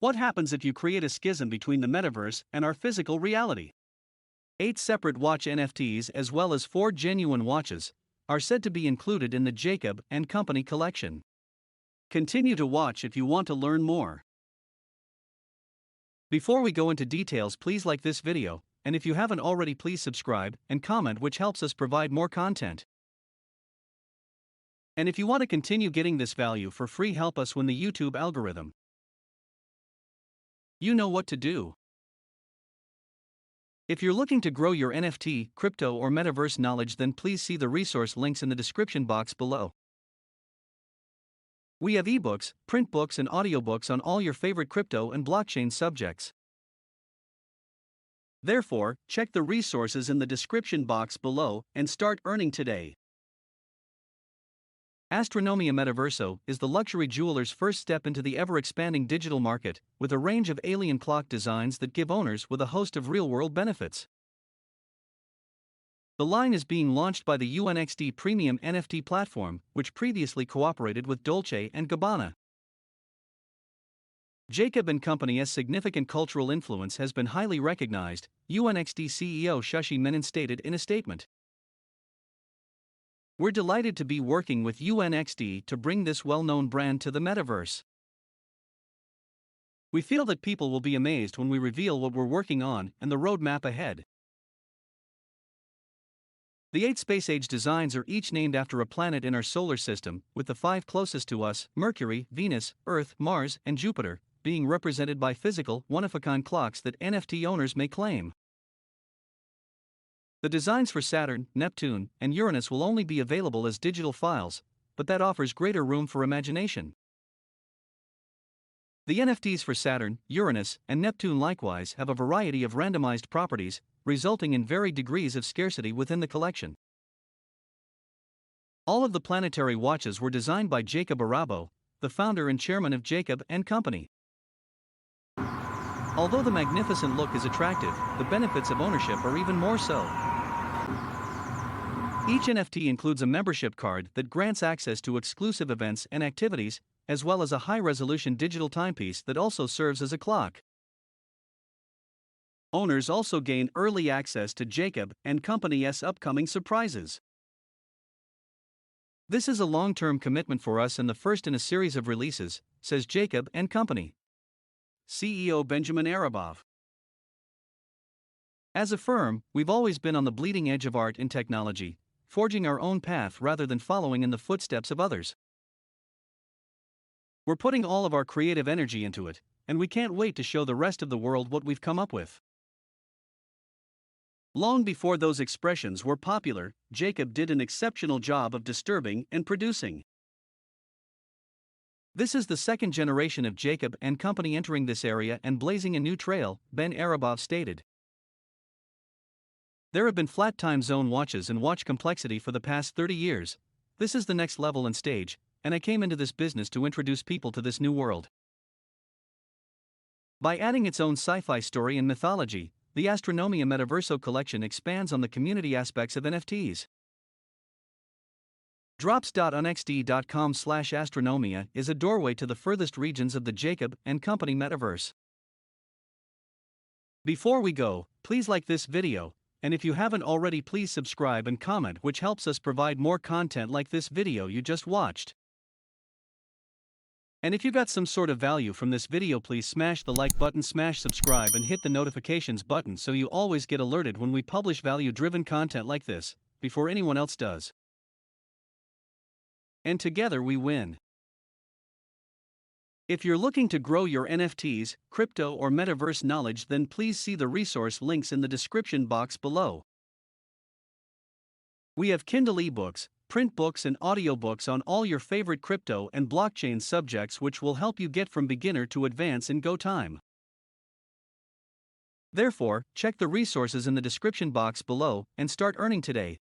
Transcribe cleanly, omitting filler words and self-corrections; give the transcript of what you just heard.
What happens if you create a schism between the metaverse and our physical reality? 8 separate watch NFTs, as well as 4 genuine watches, are said to be included in the Jacob and Company collection. Continue to watch if you want to learn more. Before we go into details, please like this video, and if you haven't already, please subscribe and comment, which helps us provide more content. And if you want to continue getting this value for free, help us win the YouTube algorithm. You know what to do. If you're looking to grow your NFT, crypto, or metaverse knowledge, then please see the resource links in the description box below. We have ebooks, print books, and audiobooks on all your favorite crypto and blockchain subjects. Therefore, check the resources in the description box below and start earning today. Astronomia Metaverso is the luxury jeweler's first step into the ever-expanding digital market, with a range of alien clock designs that give owners with a host of real-world benefits. The line is being launched by the NFT premium NFT platform, which previously cooperated with Dolce & Gabbana. Jacob and Company's significant cultural influence has been highly recognized, NFT CEO Shashi Menon stated in a statement. We're delighted to be working with NFT to bring this well-known brand to the metaverse. We feel that people will be amazed when we reveal what we're working on and the roadmap ahead. The 8 space-age designs are each named after a planet in our solar system, with the 5 closest to us, Mercury, Venus, Earth, Mars, and Jupiter, being represented by physical, one-of-a-kind clocks that NFT owners may claim. The designs for Saturn, Neptune, and Uranus will only be available as digital files, but that offers greater room for imagination. The NFTs for Saturn, Uranus, and Neptune likewise have a variety of randomized properties, resulting in varied degrees of scarcity within the collection. All of the planetary watches were designed by Jacob Arabo, the founder and chairman of Jacob and Company. Although the magnificent look is attractive, the benefits of ownership are even more so. Each NFT includes a membership card that grants access to exclusive events and activities, as well as a high-resolution digital timepiece that also serves as a clock. Owners also gain early access to Jacob and Company's upcoming surprises. This is a long-term commitment for us and the first in a series of releases, says Jacob and Company CEO Benjamin Arabov. As a firm, we've always been on the bleeding edge of art and technology, forging our own path rather than following in the footsteps of others. We're putting all of our creative energy into it, and we can't wait to show the rest of the world what we've come up with. Long before those expressions were popular, Jacob did an exceptional job of disturbing and producing. This is the second generation of Jacob and Company entering this area and blazing a new trail, Ben Arabov stated. There have been flat time zone watches and watch complexity for the past 30 years. This is the next level and stage, and I came into this business to introduce people to this new world. By adding its own sci-fi story and mythology, the Astronomia Metaverso collection expands on the community aspects of NFTs. Drops.nxt.com/astronomia is a doorway to the furthest regions of the Jacob and Company metaverse. Before we go, please like this video, and if you haven't already, please subscribe and comment, which helps us provide more content like this video you just watched. And if you got some sort of value from this video, please smash the like button, smash subscribe, and hit the notifications button so you always get alerted when we publish value-driven content like this, before anyone else does. And together we win. If you're looking to grow your NFTs, crypto, or metaverse knowledge, then please see the resource links in the description box below. We have Kindle ebooks, print books, and audiobooks on all your favorite crypto and blockchain subjects, which will help you get from beginner to advance in go time. Therefore, check the resources in the description box below and start earning today.